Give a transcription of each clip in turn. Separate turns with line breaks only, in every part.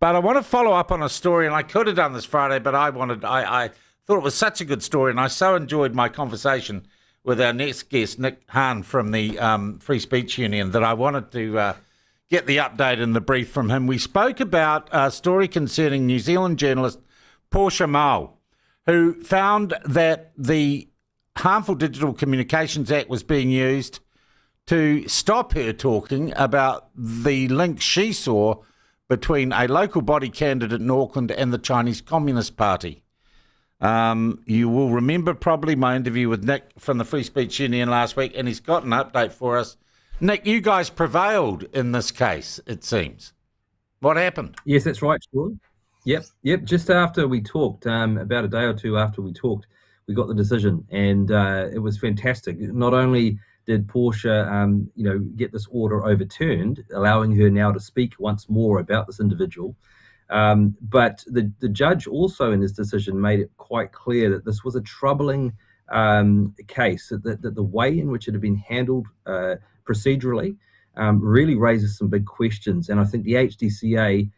But I want to follow up on a story, and I could have done this Friday, but I thought it was such a good story, and I so enjoyed my conversation with our next guest, Nick Hanne from the Free Speech Union, that I wanted to get the update and the brief from him. We spoke about a story concerning New Zealand journalist Portia Mao, who found that the Harmful Digital Communications Act was being used to stop her talking about the link she saw between a local body candidate in Auckland and the Chinese Communist Party. You will remember probably my interview with Nick from the Free Speech Union last week, and he's got an update for us. Nick, you guys prevailed in this case, it seems. What happened?
Yes, that's right, Sean. Yep. Just after we talked, about a day or two after we talked, we got the decision, and it was fantastic. Not only did Portia, get this order overturned, allowing her now to speak once more about this individual, but the judge also in his decision made it quite clear that this was a troubling case, that the way in which it had been handled procedurally really raises some big questions. And I think the HDCA,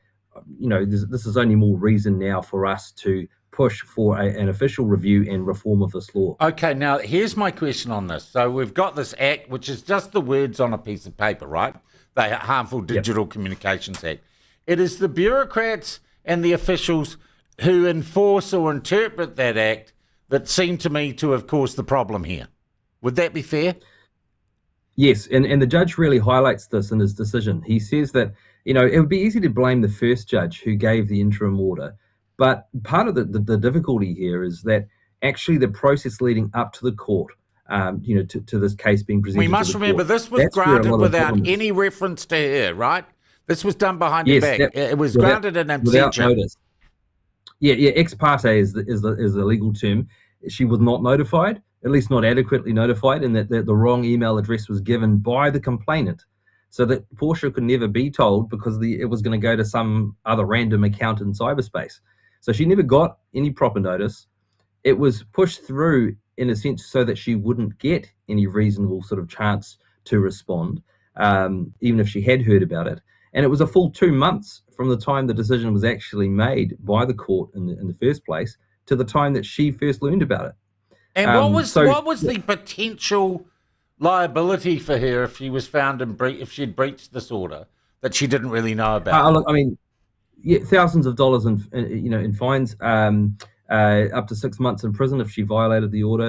this is only more reason now for us to push for an official review and reform of this law.
Okay, now here's my question on this. So we've got this act, which is just the words on a piece of paper, right? The Harmful Digital Communications Act. It is the bureaucrats and the officials who enforce or interpret that act that seem to me to have caused the problem here. Would that be fair?
Yes, and the judge really highlights this in his decision. He says that, it would be easy to blame the first judge who gave the interim order, but part of the difficulty here is that actually the process leading up to the court, to this case being presented.
We must remember this was granted without any reference to her, right? This was done behind your back. It was granted in absentia.
Without notice. Yeah. Ex parte is the legal term. She was not notified, at least not adequately notified, and that the wrong email address was given by the complainant, so that Portia could never be told because it was going to go to some other random account in cyberspace. So she never got any proper notice. It was pushed through in a sense so that she wouldn't get any reasonable sort of chance to respond, even if she had heard about it. And it was a full 2 months from the time the decision was actually made by the court in the first place to the time that she first learned about it.
And what was the potential liability for her if she was found if she'd breached this order that she didn't really know about?
Look, I mean, thousands of dollars in fines, up to 6 months in prison if she violated the order.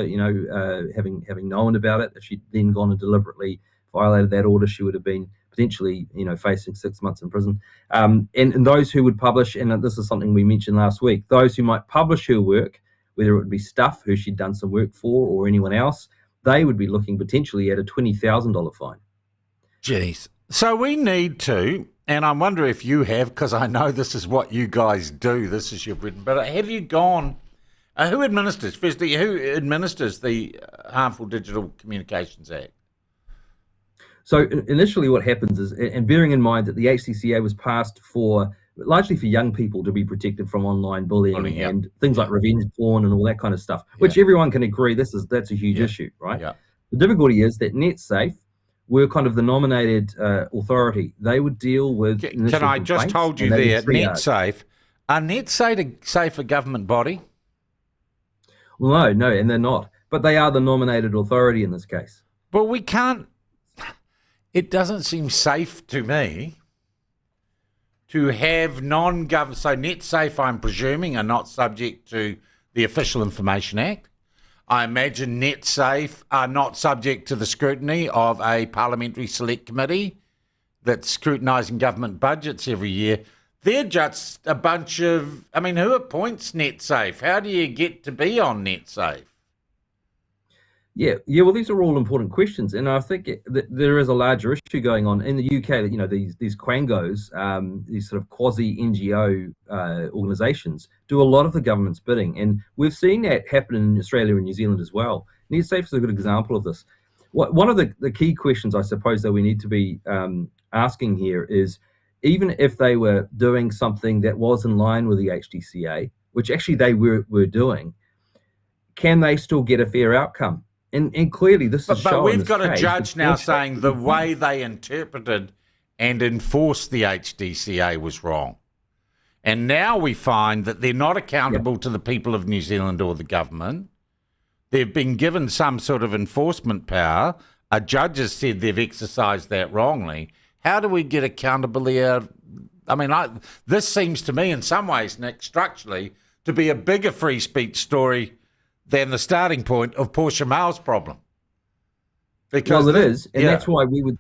Having known about it, if she'd then gone and deliberately violated that order, she would have been potentially, facing 6 months in prison. And those who would publish, and this is something we mentioned last week, those who might publish her work, whether it would be Stuff, who she'd done some work for, or anyone else, they would be looking potentially at a $20,000 fine.
Jeez. So we need to, and I wonder if you have, because I know this is what you guys do, this is your bread and butter. Have you gone, who administers the Harmful Digital Communications Act?
So initially what happens is, and bearing in mind that the HDCA was passed largely for young people to be protected from online bullying and things like revenge porn and all that kind of stuff, which everyone can agree that's a huge issue, right? Yeah. The difficulty is that Netsafe were kind of the nominated authority. They would deal with.
Can I just hold you there? Netsafe, are Netsafe a government body?
Well, no, and they're not. But they are the nominated authority in this case.
But we can't. It doesn't seem safe to me to have non-government. So Netsafe, I'm presuming, are not subject to the Official Information Act. I imagine Netsafe are not subject to the scrutiny of a parliamentary select committee that's scrutinising government budgets every year. They're just a bunch of, who appoints Netsafe? How do you get to be on Netsafe?
Yeah. Well, these are all important questions, and I think that there is a larger issue going on in the UK. These quangos, these sort of quasi NGO organisations, do a lot of the government's bidding, and we've seen that happen in Australia and New Zealand as well. Netsafe is a good example of this. One of the key questions, I suppose, that we need to be asking here is, even if they were doing something that was in line with the HDCA, which actually they were doing, can they still get a fair outcome? And clearly this is shown.
But we've got a judge now saying the way they interpreted and enforced the HDCA was wrong. And now we find that they're not accountable to the people of New Zealand or the government. They've been given some sort of enforcement power. A judge has said they've exercised that wrongly. How do we get accountability out? I mean, this seems to me in some ways, Nick, structurally, to be a bigger free speech story than the starting point of Portia Mao's problem.
Because it is, and that's why we would,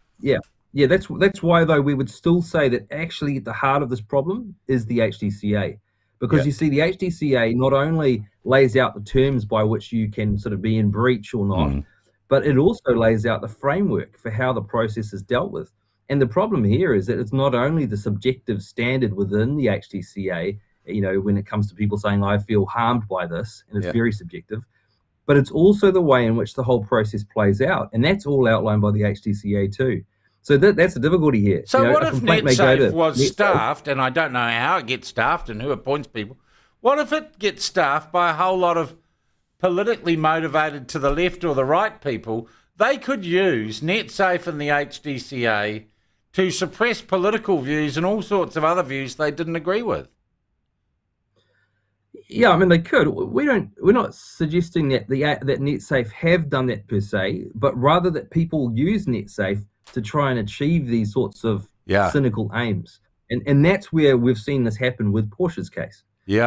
that's why though we would still say that actually at the heart of this problem is the HDCA. Because you see, the HDCA not only lays out the terms by which you can sort of be in breach or not, but it also lays out the framework for how the process is dealt with. And the problem here is that it's not only the subjective standard within the HDCA, when it comes to people saying, I feel harmed by this, and it's very subjective, but it's also the way in which the whole process plays out. And that's all outlined by the HDCA too. So that's the difficulty here.
So what if Netsafe was staffed, and I don't know how it gets staffed and who appoints people, what if it gets staffed by a whole lot of politically motivated to the left or the right people? They could use Netsafe and the HDCA to suppress political views and all sorts of other views they didn't agree with.
Yeah, I mean they could. We're not suggesting that that Netsafe have done that per se, but rather that people use Netsafe to try and achieve these sorts of cynical aims. And that's where we've seen this happen with Portia's case.
Yeah.